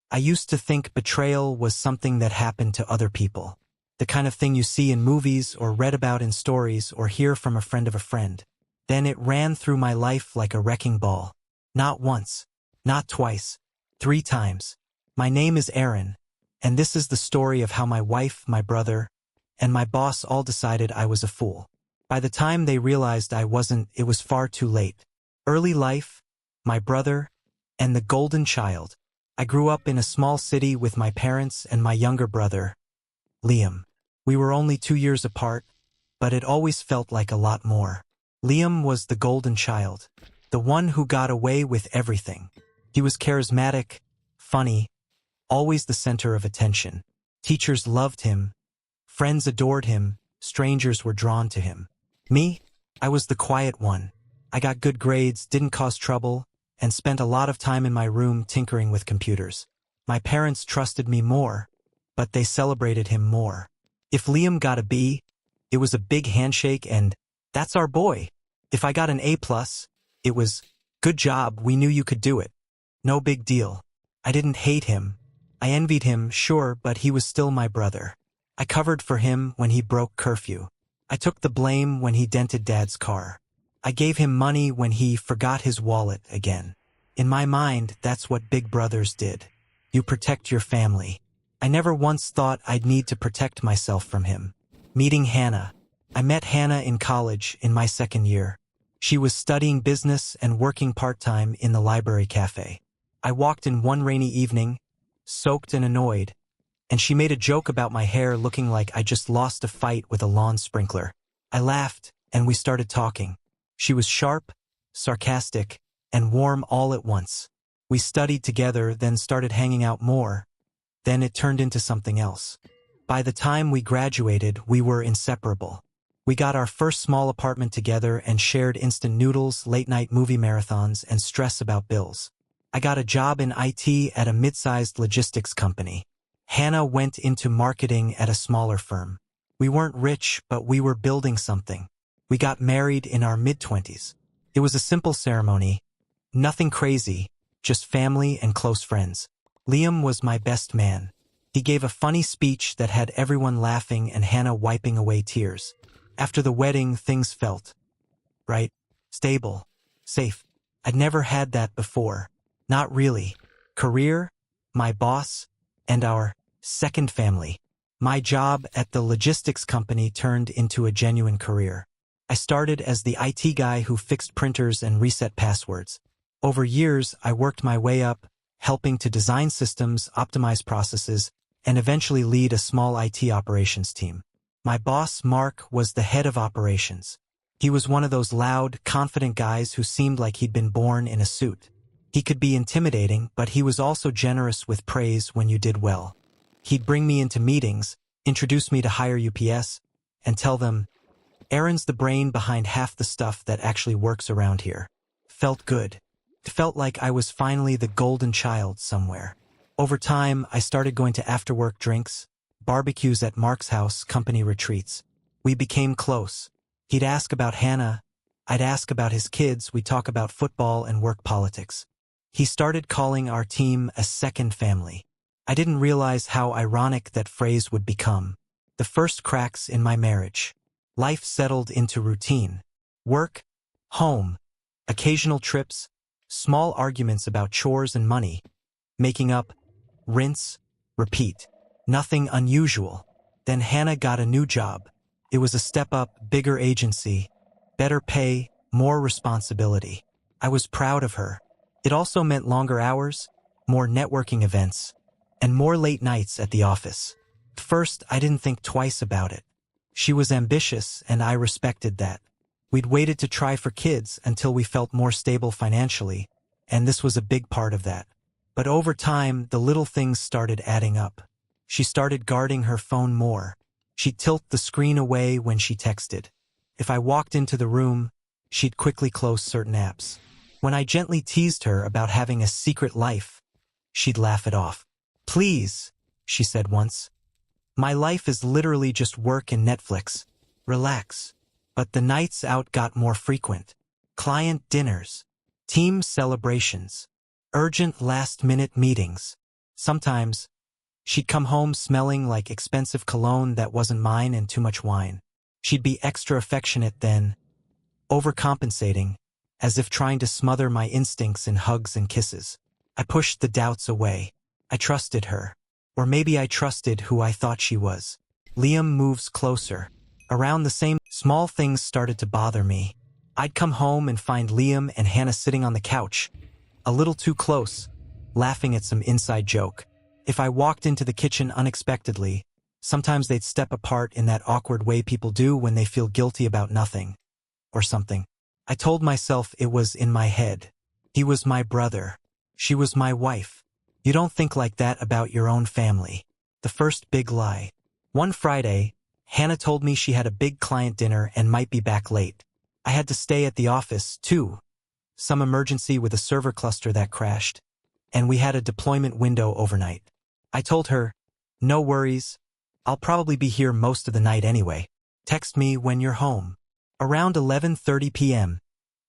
I used to think betrayal was something that happened to other people. The kind of thing you see in movies or read about in stories or hear from a friend of a friend. Then it ran through my life like a wrecking ball. Not once, not twice, 3 times. My name is Aaron, and this is the story of how my wife, my brother, and my boss all decided I was a fool. By the time they realized I wasn't, it was far too late. Early life, my brother, and the golden child. I grew up in a small city with my parents and my younger brother, Liam. We were only 2 years apart, but it always felt like a lot more. Liam was the golden child, the one who got away with everything. He was charismatic, funny, always the center of attention. Teachers loved him, friends adored him, strangers were drawn to him. Me? I was the quiet one. I got good grades, didn't cause trouble, and spent a lot of time in my room tinkering with computers. My parents trusted me more, but they celebrated him more. If Liam got a B, it was a big handshake and, "That's our boy." If I got an A+, it was, "Good job, we knew you could do it." No big deal. I didn't hate him. I envied him, sure, but he was still my brother. I covered for him when he broke curfew. I took the blame when he dented Dad's car. I gave him money when he forgot his wallet again. In my mind, that's what big brothers did. You protect your family. I never once thought I'd need to protect myself from him. Meeting Hannah. I met Hannah in college in my 2nd year. She was studying business and working part-time in the library cafe. I walked in one rainy evening, soaked and annoyed, and she made a joke about my hair looking like I just lost a fight with a lawn sprinkler. I laughed, and we started talking. She was sharp, sarcastic, and warm all at once. We studied together, then started hanging out more. Then it turned into something else. By the time we graduated, we were inseparable. We got our first small apartment together and shared instant noodles, late-night movie marathons, and stress about bills. I got a job in IT at a mid-sized logistics company. Hannah went into marketing at a smaller firm. We weren't rich, but we were building something. We got married in our mid-20s. It was a simple ceremony. Nothing crazy, just family and close friends. Liam was my best man. He gave a funny speech that had everyone laughing and Hannah wiping away tears. After the wedding, things felt right, stable, safe. I'd never had that before. Not really. Career, my boss, and our second family. My job at the logistics company turned into a genuine career. I started as the IT guy who fixed printers and reset passwords. Over years, I worked my way up, helping to design systems, optimize processes, and eventually lead a small IT operations team. My boss, Mark, was the head of operations. He was one of those loud, confident guys who seemed like he'd been born in a suit. He could be intimidating, but he was also generous with praise when you did well. He'd bring me into meetings, introduce me to higher UPS, and tell them, "Aaron's the brain behind half the stuff that actually works around here." Felt good. It felt like I was finally the golden child somewhere. Over time, I started going to after-work drinks, barbecues at Mark's house, company retreats. We became close. He'd ask about Hannah. I'd ask about his kids. We'd talk about football and work politics. He started calling our team a second family. I didn't realize how ironic that phrase would become. The first cracks in my marriage. Life settled into routine. Work, home, occasional trips, small arguments about chores and money. Making up, rinse, repeat. Nothing unusual. Then Hannah got a new job. It was a step up, bigger agency, better pay, more responsibility. I was proud of her. It also meant longer hours, more networking events, and more late nights at the office. First, I didn't think twice about it. She was ambitious, and I respected that. We'd waited to try for kids until we felt more stable financially, and this was a big part of that. But over time, the little things started adding up. She started guarding her phone more. She'd tilt the screen away when she texted. If I walked into the room, she'd quickly close certain apps. When I gently teased her about having a secret life, she'd laugh it off. "Please," she said once. "My life is literally just work and Netflix. Relax." But the nights out got more frequent. Client dinners, team celebrations, urgent last-minute meetings. Sometimes, she'd come home smelling like expensive cologne that wasn't mine and too much wine. She'd be extra affectionate then, overcompensating, as if trying to smother my instincts in hugs and kisses. I pushed the doubts away. I trusted her. Or maybe I trusted who I thought she was. Liam moves closer. Around the same small things started to bother me. I'd come home and find Liam and Hannah sitting on the couch, a little too close, laughing at some inside joke. If I walked into the kitchen unexpectedly, sometimes they'd step apart in that awkward way people do when they feel guilty about nothing, or something. I told myself it was in my head. He was my brother. She was my wife. You don't think like that about your own family. The first big lie. One Friday, Hannah told me she had a big client dinner and might be back late. I had to stay at the office, too. Some emergency with a server cluster that crashed, and we had a deployment window overnight. I told her, no worries, I'll probably be here most of the night anyway. Text me when you're home. Around 11:30 p.m.,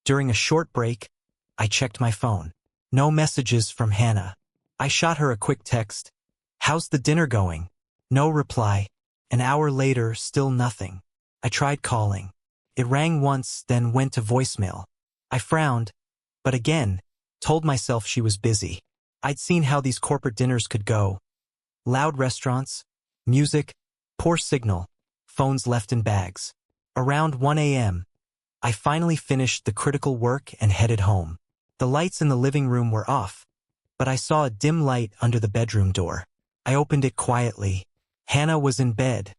during a short break, I checked my phone. No messages from Hannah. I shot her a quick text. How's the dinner going? No reply. An hour later, still nothing. I tried calling. It rang once, then went to voicemail. I frowned, but again, told myself she was busy. I'd seen how these corporate dinners could go. Loud restaurants, music, poor signal, phones left in bags. Around 1 a.m., I finally finished the critical work and headed home. The lights in the living room were off, but I saw a dim light under the bedroom door. I opened it quietly. Hannah was in bed,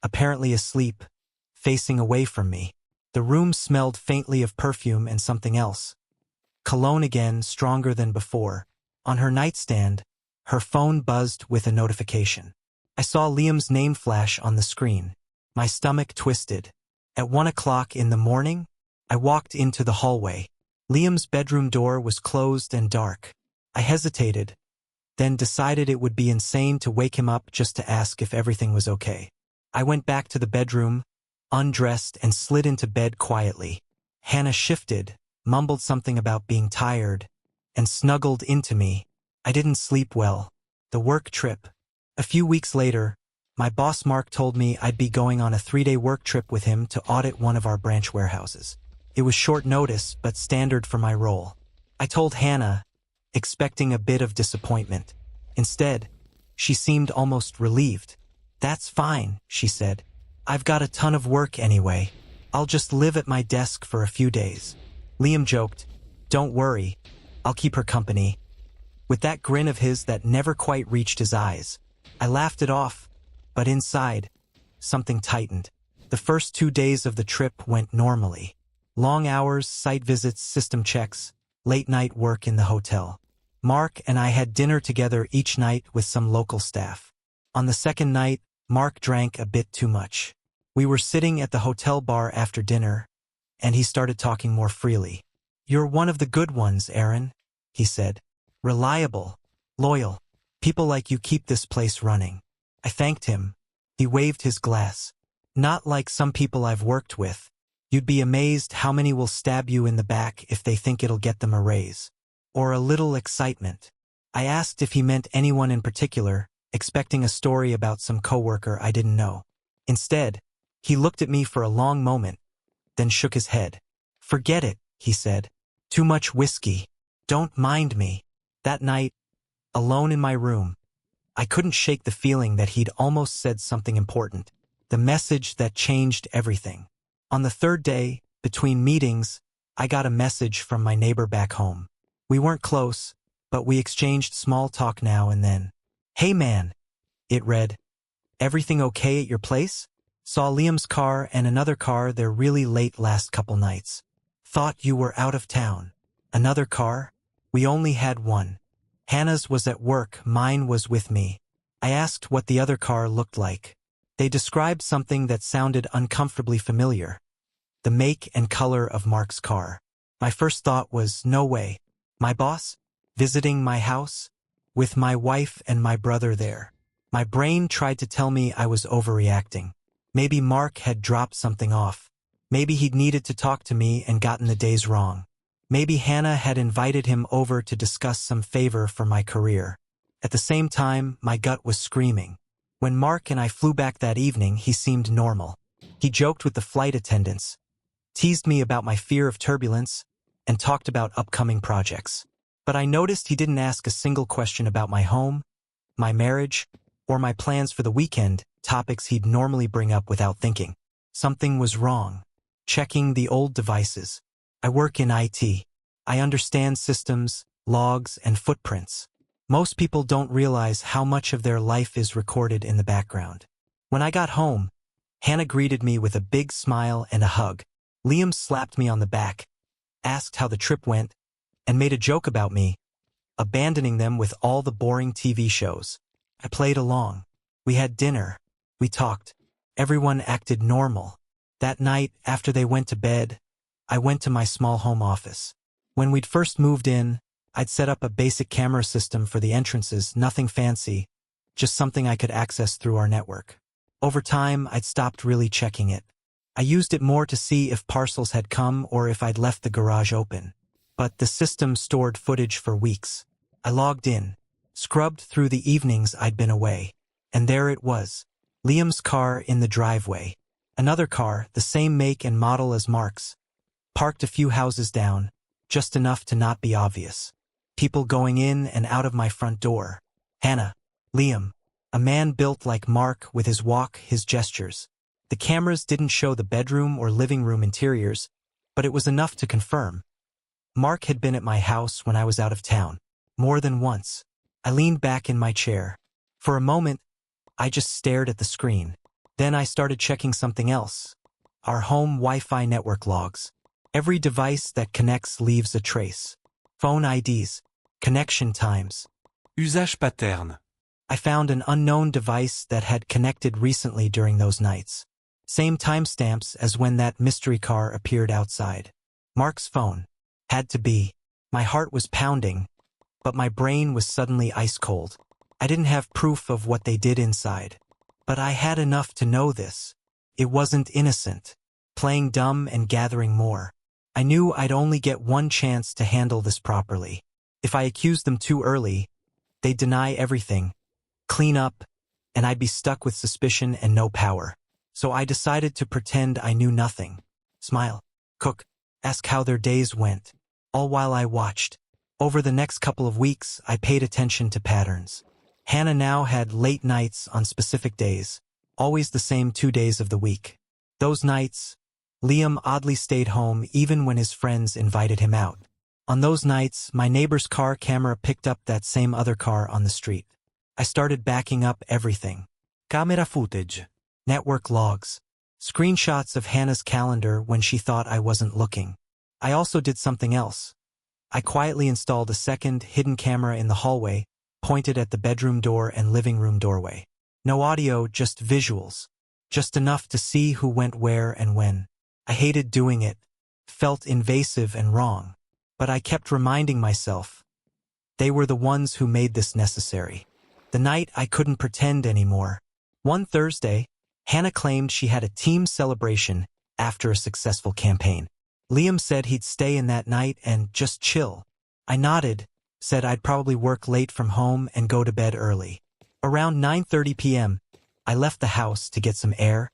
apparently asleep, facing away from me. The room smelled faintly of perfume and something else. Cologne again, stronger than before. On her nightstand, her phone buzzed with a notification. I saw Liam's name flash on the screen. My stomach twisted. At 1 o'clock in the morning, I walked into the hallway. Liam's bedroom door was closed and dark. I hesitated, then decided it would be insane to wake him up just to ask if everything was okay. I went back to the bedroom, undressed, and slid into bed quietly. Hannah shifted, mumbled something about being tired, and snuggled into me. I didn't sleep well. The work trip. A few weeks later, my boss Mark told me I'd be going on a 3-day work trip with him to audit one of our branch warehouses. It was short notice, but standard for my role. I told Hannah, expecting a bit of disappointment. Instead, she seemed almost relieved. That's fine, she said. I've got a ton of work anyway. I'll just live at my desk for a few days. Liam joked, don't worry, I'll keep her company. With that grin of his that never quite reached his eyes, I laughed it off, but inside, something tightened. The first 2 days of the trip went normally. Long hours, site visits, system checks, late-night work in the hotel. Mark and I had dinner together each night with some local staff. On the second night, Mark drank a bit too much. We were sitting at the hotel bar after dinner, and he started talking more freely. You're one of the good ones, Aaron, he said. Reliable, loyal. People like you keep this place running. I thanked him. He waved his glass. Not like some people I've worked with. You'd be amazed how many will stab you in the back if they think it'll get them a raise. Or a little excitement. I asked if he meant anyone in particular, expecting a story about some coworker I didn't know. Instead, he looked at me for a long moment, then shook his head. Forget it, he said. Too much whiskey. Don't mind me. That night, alone in my room, I couldn't shake the feeling that he'd almost said something important. The message that changed everything. On the third day, between meetings, I got a message from my neighbor back home. We weren't close, but we exchanged small talk now and then. Hey man, it read. Everything okay at your place? Saw Liam's car and another car there really late last couple nights. Thought you were out of town. Another car? We only had one. Hannah's was at work, mine was with me. I asked what the other car looked like. They described something that sounded uncomfortably familiar. The make and color of Mark's car. My first thought was, no way. My boss? Visiting my house? With my wife and my brother there. My brain tried to tell me I was overreacting. Maybe Mark had dropped something off. Maybe he'd needed to talk to me and gotten the days wrong. Maybe Hannah had invited him over to discuss some favor for my career. At the same time, my gut was screaming. When Mark and I flew back that evening, he seemed normal. He joked with the flight attendants, teased me about my fear of turbulence, and talked about upcoming projects. But I noticed he didn't ask a single question about my home, my marriage, or my plans for the weekend, topics he'd normally bring up without thinking. Something was wrong. Checking the old devices. I work in IT. I understand systems, logs, and footprints. Most people don't realize how much of their life is recorded in the background. When I got home, Hannah greeted me with a big smile and a hug. Liam slapped me on the back, asked how the trip went, and made a joke about me, abandoning them with all the boring TV shows. I played along. We had dinner. We talked. Everyone acted normal. That night, after they went to bed, I went to my small home office. When we'd first moved in, I'd set up a basic camera system for the entrances, nothing fancy, just something I could access through our network. Over time, I'd stopped really checking it. I used it more to see if parcels had come or if I'd left the garage open. But the system stored footage for weeks. I logged in, scrubbed through the evenings I'd been away, and there it was. Liam's car in the driveway. Another car, the same make and model as Mark's, parked a few houses down, just enough to not be obvious. People going in and out of my front door. Hannah, Liam, a man built like Mark with his walk, his gestures. The cameras didn't show the bedroom or living room interiors, but it was enough to confirm. Mark had been at my house when I was out of town, more than once. I leaned back in my chair. For a moment, I just stared at the screen. Then I started checking something else. Our home Wi-Fi network logs. Every device that connects leaves a trace. Phone IDs, connection times. Usage pattern. I found an unknown device that had connected recently during those nights. Same timestamps as when that mystery car appeared outside. Mark's phone. Had to be. My heart was pounding, but my brain was suddenly ice cold. I didn't have proof of what they did inside. But I had enough to know this. It wasn't innocent. Playing dumb and gathering more. I knew I'd only get one chance to handle this properly. If I accused them too early, they'd deny everything, clean up, and I'd be stuck with suspicion and no power. So I decided to pretend I knew nothing. Smile, cook, ask how their days went, all while I watched. Over the next couple of weeks, I paid attention to patterns. Hannah now had late nights on specific days, always the same 2 days of the week. Those nights, Liam oddly stayed home even when his friends invited him out. On those nights, my neighbor's car camera picked up that same other car on the street. I started backing up everything. Camera footage, network logs, screenshots of Hannah's calendar when she thought I wasn't looking. I also did something else. I quietly installed a second hidden camera in the hallway, pointed at the bedroom door and living room doorway. No audio, just visuals. Just enough to see who went where and when. I hated doing it, felt invasive and wrong. But I kept reminding myself, they were the ones who made this necessary. The night I couldn't pretend anymore. One Thursday, Hannah claimed she had a team celebration after a successful campaign. Liam said he'd stay in that night and just chill. I nodded, said I'd probably work late from home and go to bed early. Around 9:30 p.m., I left the house to get some air,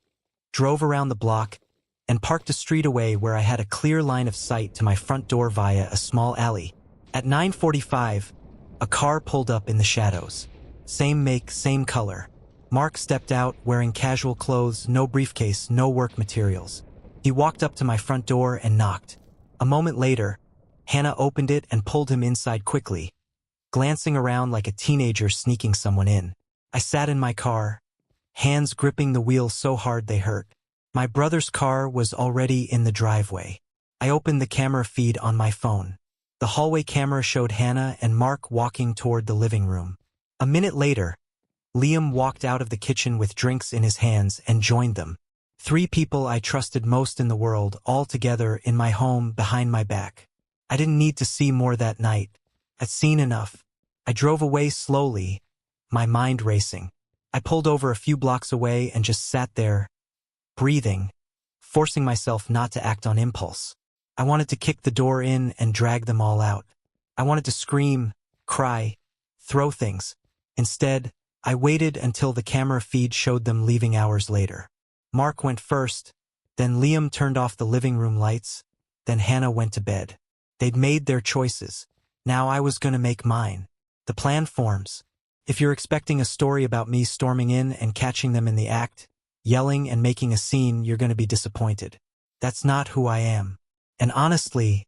drove around the block, and parked a street away where I had a clear line of sight to my front door via a small alley. At 9:45, a car pulled up in the shadows. Same make, same color. Mark stepped out wearing casual clothes, no briefcase, no work materials. He walked up to my front door and knocked. A moment later, Hannah opened it and pulled him inside quickly, glancing around like a teenager sneaking someone in. I sat in my car, hands gripping the wheel so hard they hurt. My brother's car was already in the driveway. I opened the camera feed on my phone. The hallway camera showed Hannah and Mark walking toward the living room. A minute later, Liam walked out of the kitchen with drinks in his hands and joined them. 3 people I trusted most in the world, all together in my home behind my back. I didn't need to see more that night. I'd seen enough. I drove away slowly, my mind racing. I pulled over a few blocks away and just sat there, breathing, forcing myself not to act on impulse. I wanted to kick the door in and drag them all out. I wanted to scream, cry, throw things, Instead, I waited until the camera feed showed them leaving hours later. Mark went first, then Liam turned off the living room lights, then Hannah went to bed. They'd made their choices. Now I was gonna make mine. The plan forms. If you're expecting a story about me storming in and catching them in the act, yelling and making a scene, you're gonna be disappointed. That's not who I am. And honestly,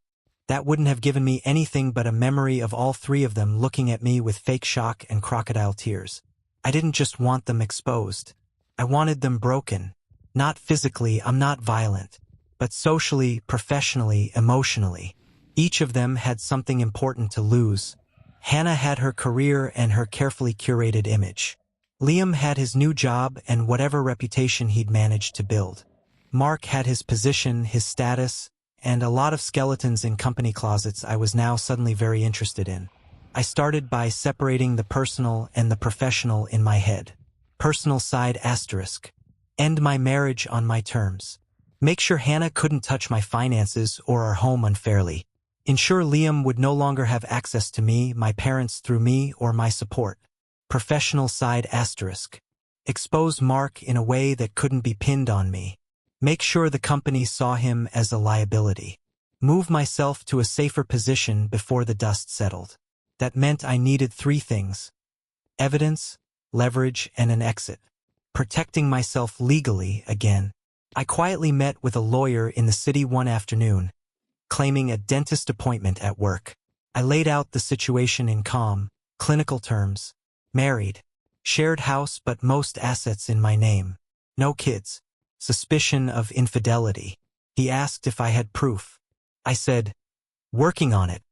that wouldn't have given me anything but a memory of all three of them looking at me with fake shock and crocodile tears. I didn't just want them exposed. I wanted them broken. Not physically, I'm not violent, but socially, professionally, emotionally. Each of them had something important to lose. Hannah had her career and her carefully curated image. Liam had his new job and whatever reputation he'd managed to build. Mark had his position, his status, and a lot of skeletons in company closets I was now suddenly very interested in. I started by separating the personal and the professional in my head. Personal side asterisk. End my marriage on my terms. Make sure Hannah couldn't touch my finances or our home unfairly. Ensure Liam would no longer have access to me, my parents through me, or my support. Professional side asterisk. Expose Mark in a way that couldn't be pinned on me. Make sure the company saw him as a liability. Move myself to a safer position before the dust settled. That meant I needed three things: evidence, leverage, and an exit. Protecting myself legally again. I quietly met with a lawyer in the city one afternoon, claiming a dentist appointment at work. I laid out the situation in calm, clinical terms. Married, shared house but most assets in my name. No kids. Suspicion of infidelity. He asked if I had proof. I said, working on it.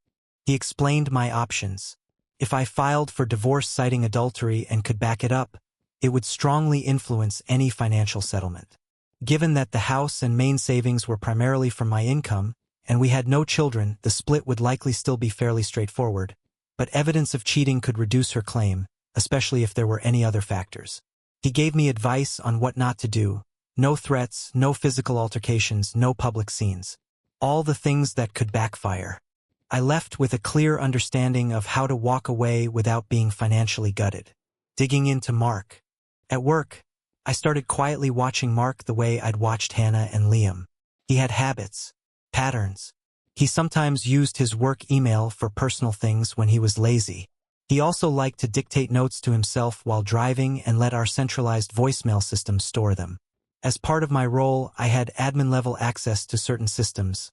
He explained my options. If I filed for divorce citing adultery and could back it up, it would strongly influence any financial settlement. Given that the house and main savings were primarily from my income, and we had no children, the split would likely still be fairly straightforward, but evidence of cheating could reduce her claim, especially if there were any other factors. He gave me advice on what not to do: no threats, no physical altercations, no public scenes. All the things that could backfire. I left with a clear understanding of how to walk away without being financially gutted. Digging into Mark. At work, I started quietly watching Mark the way I'd watched Hannah and Liam. He had habits, patterns. He sometimes used his work email for personal things when he was lazy. He also liked to dictate notes to himself while driving and let our centralized voicemail system store them. As part of my role, I had admin-level access to certain systems: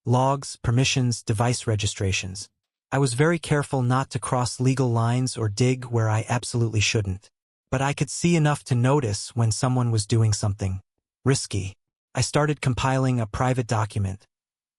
logs, permissions, device registrations. I was very careful not to cross legal lines or dig where I absolutely shouldn't. But I could see enough to notice when someone was doing something risky. I started compiling a private document.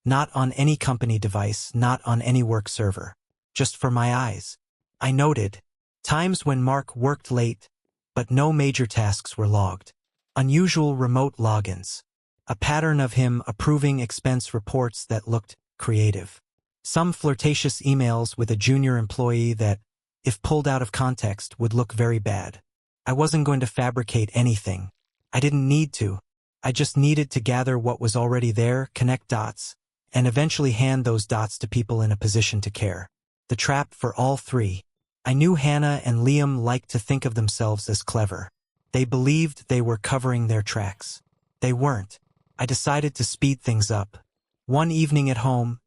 Not on any company device, not on any work server. Just for my eyes. I noted times when Mark worked late, but no major tasks were logged. Unusual remote logins. A pattern of him approving expense reports that looked creative. Some flirtatious emails with a junior employee that, if pulled out of context, would look very bad. I wasn't going to fabricate anything. I didn't need to. I just needed to gather what was already there, connect dots, and eventually hand those dots to people in a position to care. The trap for all three. I knew Hannah and Liam liked to think of themselves as clever. They believed they were covering their tracks. They weren't. I decided to speed things up. One evening at home,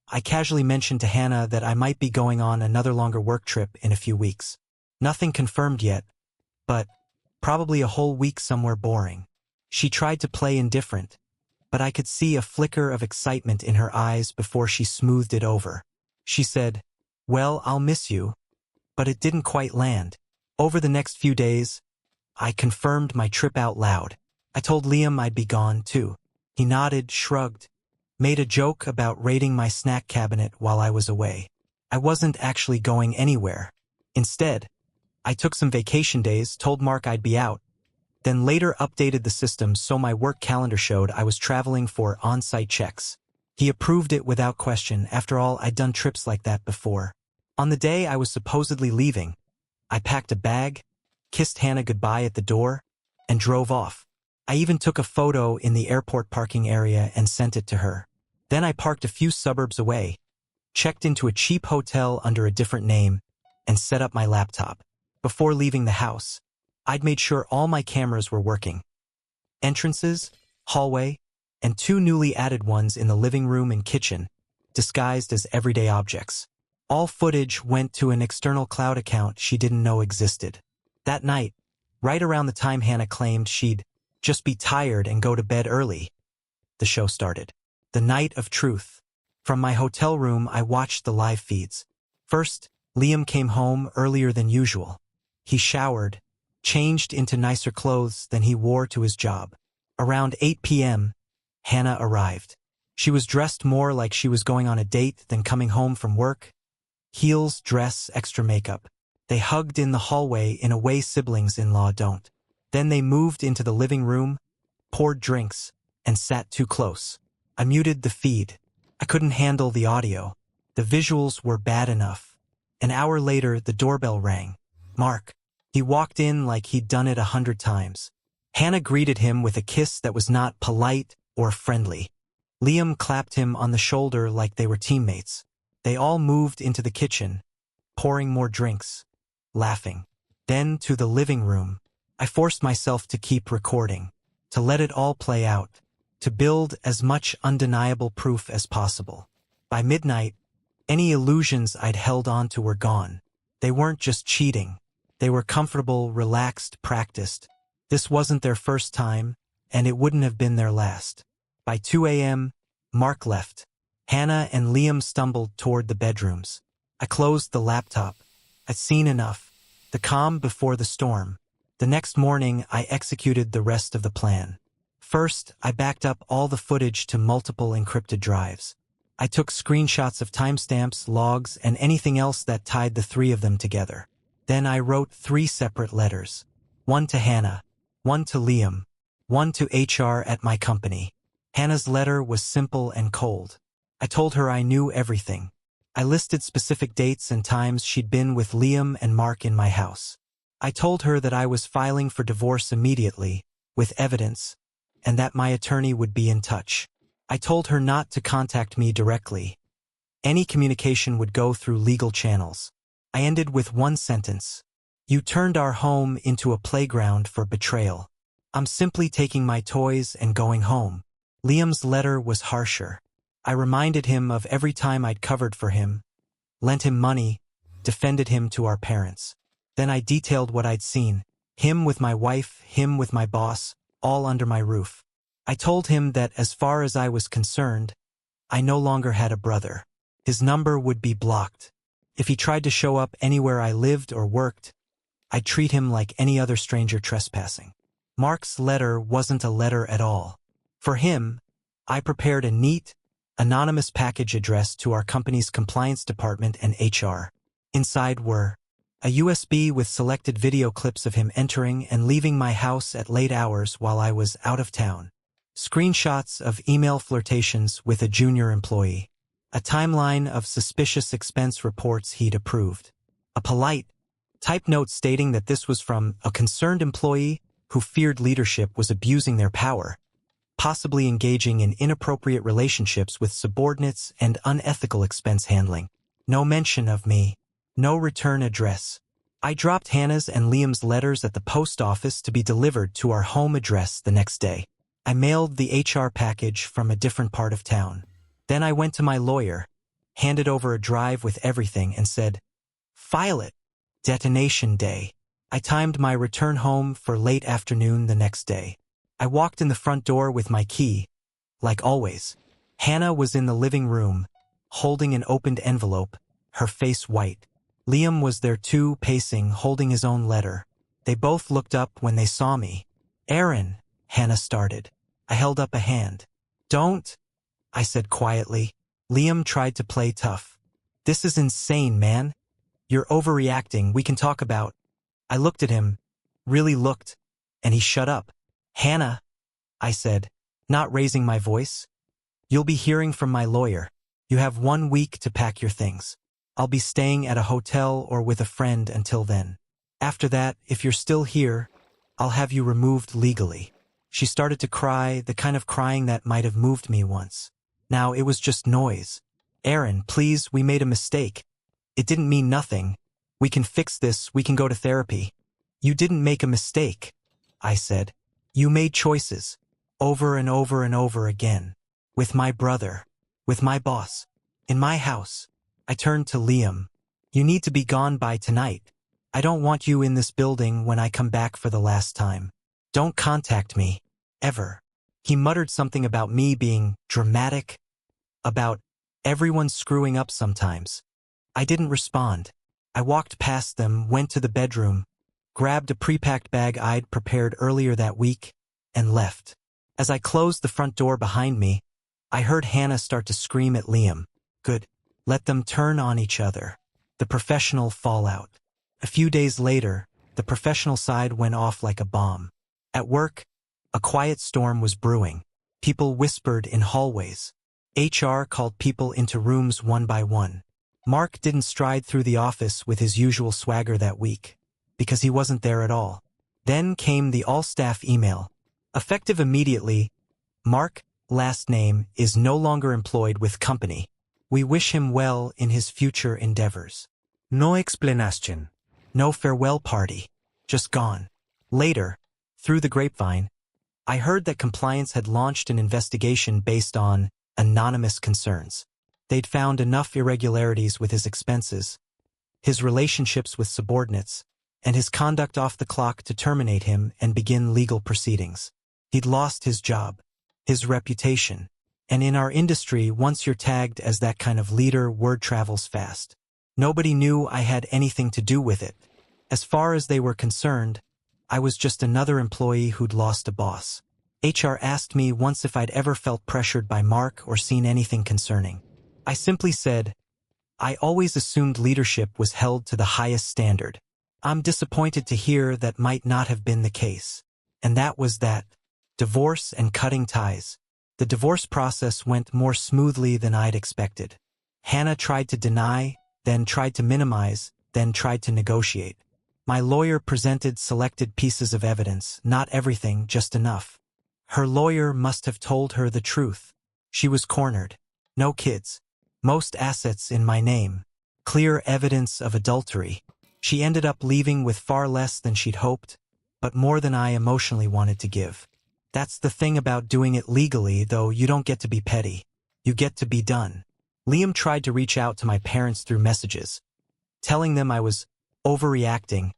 I casually mentioned to Hannah that I might be going on another longer work trip in a few weeks. Nothing confirmed yet, but probably a whole week somewhere boring. She tried to play indifferent, but I could see a flicker of excitement in her eyes before she smoothed it over. She said, "Well, I'll miss you," but it didn't quite land. Over the next few days, I confirmed my trip out loud. I told Liam I'd be gone, too. He nodded, shrugged, made a joke about raiding my snack cabinet while I was away. I wasn't actually going anywhere. Instead, I took some vacation days, told Mark I'd be out, then later updated the system so my work calendar showed I was traveling for on-site checks. He approved it without question. After all, I'd done trips like that before. On the day I was supposedly leaving, I packed a bag, kissed Hannah goodbye at the door, and drove off. I even took a photo in the airport parking area and sent it to her. Then I parked a few suburbs away, checked into a cheap hotel under a different name, and set up my laptop. Before leaving the house, I'd made sure all my cameras were working. Entrances, hallway, and two newly added ones in the living room and kitchen, disguised as everyday objects. All footage went to an external cloud account she didn't know existed. That night, right around the time Hannah claimed she'd just be tired and go to bed early, the show started. The night of truth. From my hotel room, I watched the live feeds. First, Liam came home earlier than usual. He showered, changed into nicer clothes than he wore to his job. Around 8 p.m., Hannah arrived. She was dressed more like she was going on a date than coming home from work. Heels, dress, extra makeup. They hugged in the hallway in a way siblings-in-law don't. Then they moved into the living room, poured drinks, and sat too close. I muted the feed. I couldn't handle the audio. The visuals were bad enough. An hour later, the doorbell rang. Mark. He walked in like he'd done it 100 times. Hannah greeted him with a kiss that was not polite or friendly. Liam clapped him on the shoulder like they were teammates. They all moved into the kitchen, pouring more drinks, laughing. Then to the living room. I forced myself to keep recording, to let it all play out, to build as much undeniable proof as possible. By midnight, any illusions I'd held on to were gone. They weren't just cheating. They were comfortable, relaxed, practiced. This wasn't their first time, and it wouldn't have been their last. By 2 a.m., Mark left. Hannah and Liam stumbled toward the bedrooms. I closed the laptop. I'd seen enough. The calm before the storm. The next morning, I executed the rest of the plan. First, I backed up all the footage to multiple encrypted drives. I took screenshots of timestamps, logs, and anything else that tied the three of them together. Then I wrote 3 separate letters. One to Hannah, one to Liam, one to HR at my company. Hannah's letter was simple and cold. I told her I knew everything. I listed specific dates and times she'd been with Liam and Mark in my house. I told her that I was filing for divorce immediately, with evidence, and that my attorney would be in touch. I told her not to contact me directly. Any communication would go through legal channels. I ended with one sentence. You turned our home into a playground for betrayal. I'm simply taking my toys and going home. Liam's letter was harsher. I reminded him of every time I'd covered for him, lent him money, defended him to our parents. Then I detailed what I'd seen. Him with my wife, him with my boss, all under my roof. I told him that as far as I was concerned, I no longer had a brother. His number would be blocked. If he tried to show up anywhere I lived or worked, I'd treat him like any other stranger trespassing. Mark's letter wasn't a letter at all. For him, I prepared a neat, anonymous package addressed to our company's compliance department and HR. Inside were a USB with selected video clips of him entering and leaving my house at late hours while I was out of town, screenshots of email flirtations with a junior employee, a timeline of suspicious expense reports he'd approved, a polite, typed note stating that this was from a concerned employee who feared leadership was abusing their power, possibly engaging in inappropriate relationships with subordinates and unethical expense handling. No mention of me. No return address. I dropped Hannah's and Liam's letters at the post office to be delivered to our home address the next day. I mailed the HR package from a different part of town. Then I went to my lawyer, handed over a drive with everything and said, "File it. Detonation day." I timed my return home for late afternoon the next day. I walked in the front door with my key. Like always, Hannah was in the living room, holding an opened envelope, her face white. Liam was there too, pacing, holding his own letter. They both looked up when they saw me. "Aaron," Hannah started. I held up a hand. "Don't," I said quietly. Liam tried to play tough. "This is insane, man. You're overreacting. We can talk about." I looked at him, really looked, and he shut up. "Hannah," I said, not raising my voice, "you'll be hearing from my lawyer. You have 1 week to pack your things. I'll be staying at a hotel or with a friend until then. After that, if you're still here, I'll have you removed legally." She started to cry, the kind of crying that might have moved me once. Now it was just noise. "Aaron, please, we made a mistake. It didn't mean nothing. We can fix this, we can go to therapy. You didn't make a mistake, I said. You made choices, over and over and over again. With my brother, with my boss, in my house. I turned to Liam. You need to be gone by tonight. I don't want you in this building when I come back for the last time. Don't contact me, ever. He muttered something about me being dramatic, about everyone screwing up sometimes. I didn't respond. I walked past them, went to the bedroom, grabbed a pre-packed bag I'd prepared earlier that week, and left. As I closed the front door behind me, I heard Hannah start to scream at Liam. Good. Let them turn on each other. The professional fallout. A few days later, the professional side went off like a bomb. At work, a quiet storm was brewing. People whispered in hallways. HR called people into rooms one by one. Mark didn't stride through the office with his usual swagger that week, because he wasn't there at all. Then came the all-staff email. Effective immediately, Mark, last name, is no longer employed with company. We wish him well in his future endeavors. No explanation. No farewell party. Just gone. Later, through the grapevine, I heard that compliance had launched an investigation based on anonymous concerns. They'd found enough irregularities with his expenses, his relationships with subordinates, and his conduct off the clock to terminate him and begin legal proceedings. He'd lost his job, his reputation, and in our industry, once you're tagged as that kind of leader, word travels fast. Nobody knew I had anything to do with it. As far as they were concerned, I was just another employee who'd lost a boss. HR asked me once if I'd ever felt pressured by Mark or seen anything concerning. I simply said, I always assumed leadership was held to the highest standard. I'm disappointed to hear that might not have been the case. And that was that. Divorce and cutting ties. The divorce process went more smoothly than I'd expected. Hannah tried to deny, then tried to minimize, then tried to negotiate. My lawyer presented selected pieces of evidence, not everything, just enough. Her lawyer must have told her the truth. She was cornered. No kids. Most assets in my name. Clear evidence of adultery. She ended up leaving with far less than she'd hoped, but more than I emotionally wanted to give. That's the thing about doing it legally, though. You don't get to be petty. You get to be done. Liam tried to reach out to my parents through messages, telling them I was overreacting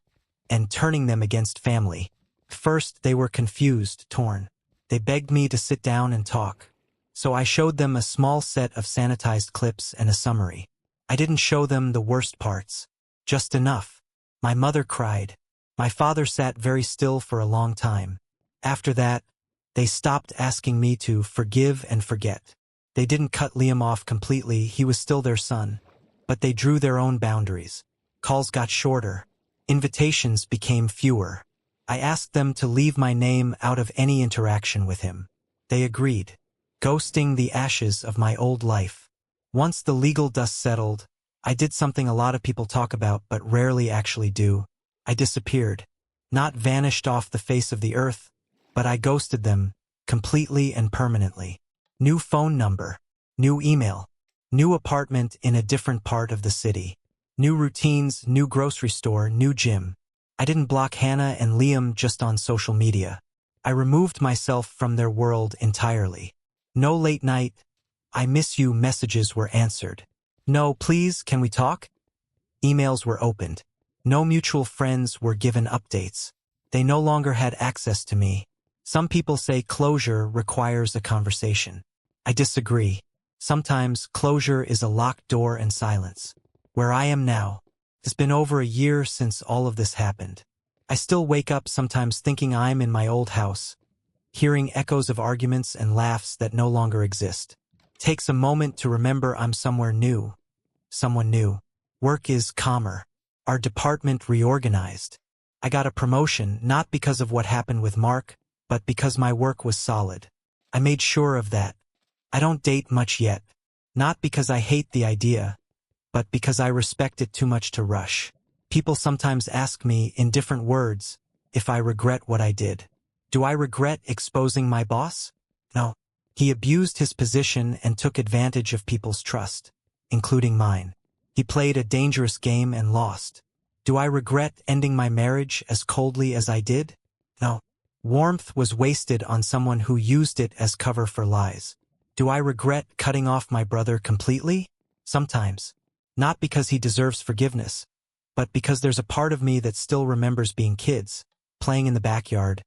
and turning them against family. First, they were confused, torn. They begged me to sit down and talk. So I showed them a small set of sanitized clips and a summary. I didn't show them the worst parts. Just enough. My mother cried. My father sat very still for a long time. After that, they stopped asking me to forgive and forget. They didn't cut Liam off completely, he was still their son. But they drew their own boundaries. Calls got shorter. Invitations became fewer. I asked them to leave my name out of any interaction with him. They agreed. Ghosting the ashes of my old life. Once the legal dust settled, I did something a lot of people talk about but rarely actually do. I disappeared. Not vanished off the face of the earth, but I ghosted them, completely and permanently. New phone number. New email. New apartment in a different part of the city. New routines, new grocery store, new gym. I didn't block Hannah and Liam just on social media. I removed myself from their world entirely. No late night, I miss you messages were answered. No, please, can we talk? Emails were opened. No mutual friends were given updates. They no longer had access to me. Some people say closure requires a conversation. I disagree. Sometimes closure is a locked door and silence. Where I am now, it's been over a year since all of this happened. I still wake up sometimes thinking I'm in my old house, hearing echoes of arguments and laughs that no longer exist. Takes a moment to remember I'm somewhere new. Someone new. Work is calmer. Our department reorganized. I got a promotion not because of what happened with Mark, but because my work was solid. I made sure of that. I don't date much yet. Not because I hate the idea, but because I respect it too much to rush. People sometimes ask me, in different words, if I regret what I did. Do I regret exposing my boss? No. He abused his position and took advantage of people's trust, including mine. He played a dangerous game and lost. Do I regret ending my marriage as coldly as I did? No. Warmth was wasted on someone who used it as cover for lies. Do I regret cutting off my brother completely? Sometimes. Not because he deserves forgiveness, but because there's a part of me that still remembers being kids, playing in the backyard,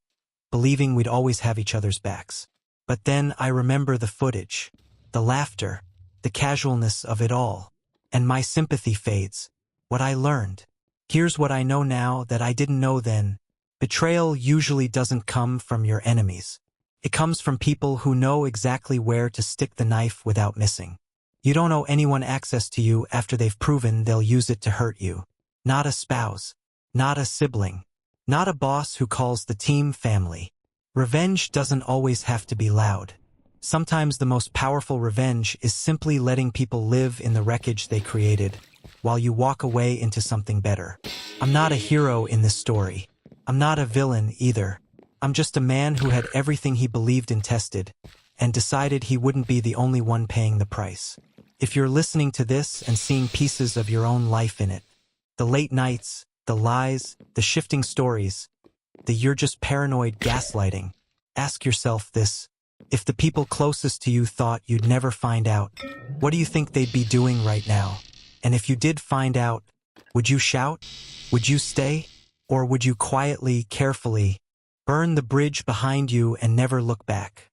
believing we'd always have each other's backs. But then I remember the footage, the laughter, the casualness of it all, and my sympathy fades. What I learned. Here's what I know now that I didn't know then. Betrayal usually doesn't come from your enemies. It comes from people who know exactly where to stick the knife without missing. You don't owe anyone access to you after they've proven they'll use it to hurt you. Not a spouse. Not a sibling. Not a boss who calls the team family. Revenge doesn't always have to be loud. Sometimes the most powerful revenge is simply letting people live in the wreckage they created, while you walk away into something better. I'm not a hero in this story. I'm not a villain either. I'm just a man who had everything he believed in tested, and decided he wouldn't be the only one paying the price. If you're listening to this and seeing pieces of your own life in it, the late nights, the lies, the shifting stories, the you're just paranoid gaslighting, ask yourself this. If the people closest to you thought you'd never find out, what do you think they'd be doing right now? And if you did find out, would you shout? Would you stay? Or would you quietly, carefully, burn the bridge behind you and never look back?